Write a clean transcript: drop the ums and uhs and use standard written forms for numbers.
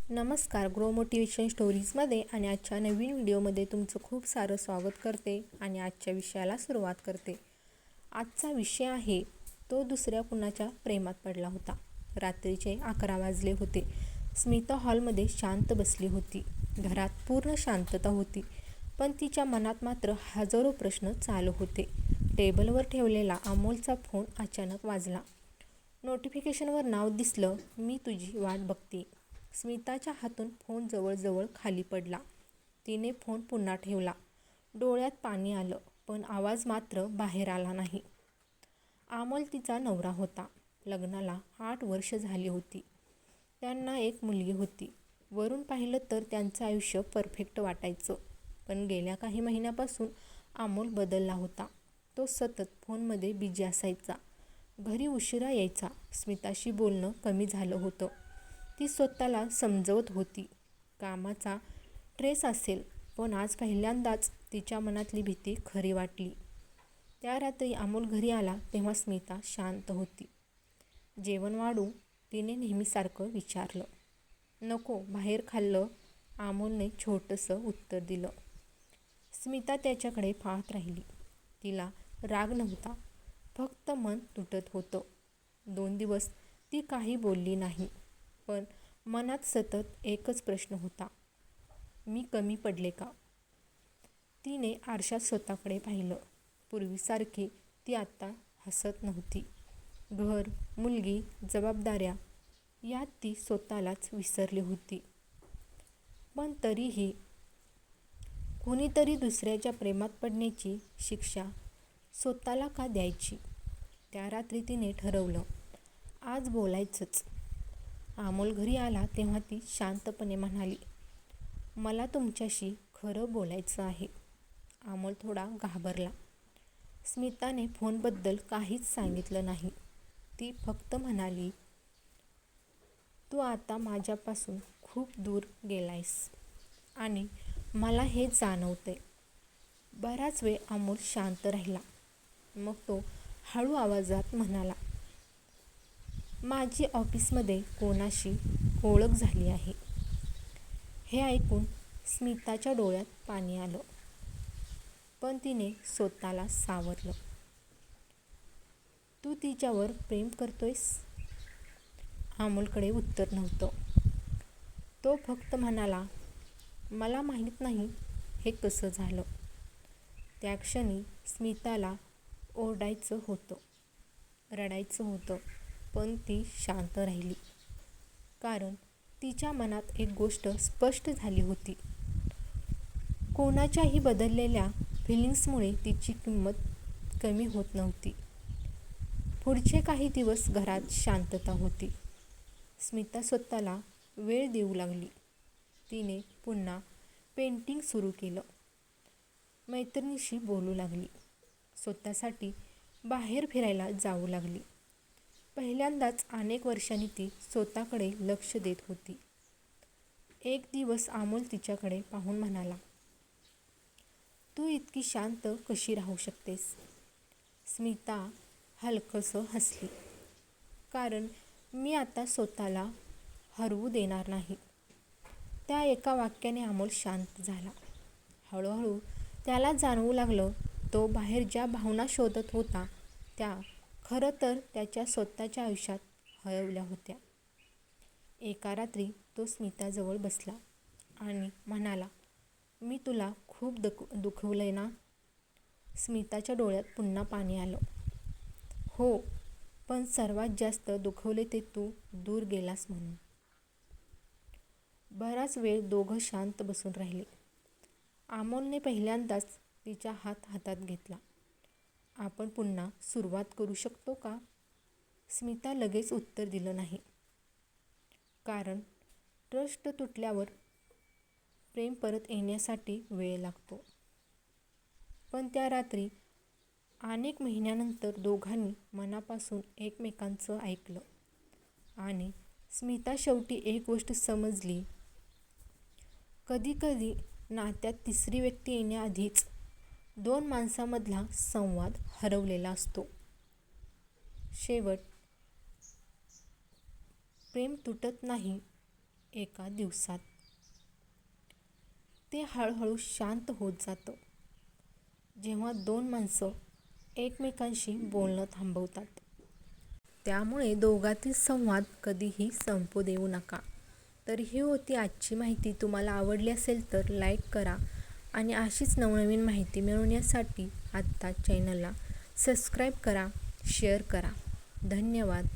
नमस्कार, grow motivation स्टोरीजमध्ये आणि आजच्या नवीन व्हिडिओमध्ये तुमचं खूप सारं स्वागत करते आणि आजच्या विषयाला सुरुवात करते. आजचा विषय आहे तो दुसऱ्या कुणाच्या प्रेमात पडला होता. रात्रीचे 11 वाजले होते. स्मिता हॉलमध्ये शांत बसली होती. घरात पूर्ण शांतता होती, पण तिच्या मनात मात्र हजारो प्रश्न चालू होते. टेबलवर ठेवलेला अमोलचा फोन अचानक वाजला. नोटिफिकेशनवर नाव दिसलं, मी तुझी वाट बघते. स्मिताच्या हातून फोन जवळजवळ खाली पडला. तिने फोन पुन्हा ठेवला. डोळ्यात पाणी आलं, पण आवाज मात्र बाहेर आला नाही. अमोल तिचा नवरा होता. लग्नाला 8 वर्ष झाली होती. त्यांना एक मुलगी होती. वरून पाहिलं तर त्यांचं आयुष्य परफेक्ट वाटायचं. पण गेल्या काही महिन्यापासून अमोल बदलला होता. तो सतत फोनमध्ये बिझी असायचा. घरी उशिरा यायचा. स्मिताशी बोलणं कमी झालं होतं. ती स्वतःला समजवत होती, कामाचा ट्रेस असेल, पण आज पहिल्यांदाच तिच्या मनातली भीती खरी वाटली. त्या रात्री अमोल घरी आला तेव्हा स्मिता शांत होती. जेवण वाढू? तिने नेहमीसारखं विचारलं. नको, बाहेर खाल्लं, अमोलने छोटंसं उत्तर दिलं. स्मिता त्याच्याकडे पाहत राहिली. तिला राग नव्हता, फक्त मन तुटत होतं. 2 दिवस ती काही बोलली नाही, पण मनात सतत एकच प्रश्न होता, मी कमी पडले का? तिने आरशात स्वतःकडे पाहिलं. पूर्वीसारखी ती आता हसत नव्हती. घर, मुलगी, जबाबदाऱ्या यात ती स्वतःलाच विसरली होती. पण तरीही कुणीतरी दुसऱ्याच्या प्रेमात पडण्याची शिक्षा स्वतःला का द्यायची? त्या रात्री तिने ठरवलं, आज बोलायचंच. अमोल घरी आला तेव्हा ती शांतपणे म्हणाली, मला तुमच्याशी खरं बोलायचं आहे. अमोल थोडा घाबरला. स्मिताने फोनबद्दल काहीच सांगितलं नाही. ती फक्त म्हणाली, तू आता माझ्यापासून खूप दूर गेलायस आणि मला हे जाणवतंय. बराच वेळ अमोल शांत राहिला. मग तो हळू आवाजात म्हणाला, माझी ऑफिसमध्ये कोणाशी ओळख झाली आहे. हे ऐकून स्मिताच्या डोळ्यात पाणी आलं, पण तिने स्वतःला सावरलं. तू तिच्यावर प्रेम करतोयस? अमोलकडे उत्तर नव्हतं. तो फक्त म्हणाला, मला माहीत नाही हे कसं झालं. त्या क्षणी स्मिताला ओरडायचं होतं, रडायचं होतं, पण ती शांत राहिली. कारण तिच्या मनात एक गोष्ट स्पष्ट झाली होती, कोणाच्याही बदललेल्या फिलिंग्समुळे तिची किंमत कमी होत नव्हती. पुढचे काही दिवस घरात शांतता होती. स्मिता स्वतःला वेळ देऊ लागली. तिने पुन्हा पेंटिंग सुरू केलं. मैत्रिणीशी बोलू लागली. स्वतःसाठी बाहेर फिरायला जाऊ लागली. पहिल्यांदाच अनेक वर्षांनी ती स्वतःकडे लक्ष देत होती. एक दिवस अमोल तिच्याकडे पाहून म्हणाला, तू इतकी शांत कशी राहू शकतेस? स्मिता हलकसं हसली. कारण मी आता स्वतःला हरवू देणार नाही. त्या एका वाक्याने अमोल शांत झाला. हळूहळू त्याला जाणवू लागलं, तो बाहेर ज्या भावना शोधत होता त्या खरं तर त्याच्या स्वतःच्या आयुष्यात हरवल्या होत्या. एका रात्री तो स्मिताजवळ बसला आणि म्हणाला, मी तुला खूप दुखवलंय ना? स्मिताच्या डोळ्यात पुन्हा पाणी आलं. हो, पण सर्वात जास्त दुखवले ते तू दूर गेलास म्हणून. बराच वेळ दोघं शांत बसून राहिले. अमोलने पहिल्यांदाच तिचा हात हातात घेतला. आपण पुन्हा सुरुवात करू शकतो का? स्मिता लगेच उत्तर दिलं नाही. कारण ट्रस्ट तुटल्यावर प्रेम परत येण्यासाठी वेळ लागतो. पण त्या रात्री अनेक महिन्यानंतर दोघांनी मनापासून एकमेकांचं ऐकलं आणि स्मिता शेवटी एक गोष्ट समजली, कधीकधी नात्यात तिसरी व्यक्ती येण्याआधीच 2 माणसांमधला संवाद हरवलेला असतो. शेवट प्रेम तुटत नाही, एका दिवसात. ते हळूहळू शांत होत जातं जेव्हा दोन माणसं एकमेकांशी बोलणं थांबवतात. त्यामुळे दोघांतील संवाद कधीही संपू देऊ नका. तर ही होती आजची माहिती. तुम्हाला आवडली असेल तर लाईक करा आणि अशीच नवनवीन माहिती मिळवण्यासाठी आत्ता चॅनलला सबस्क्राईब करा, शेअर करा. धन्यवाद.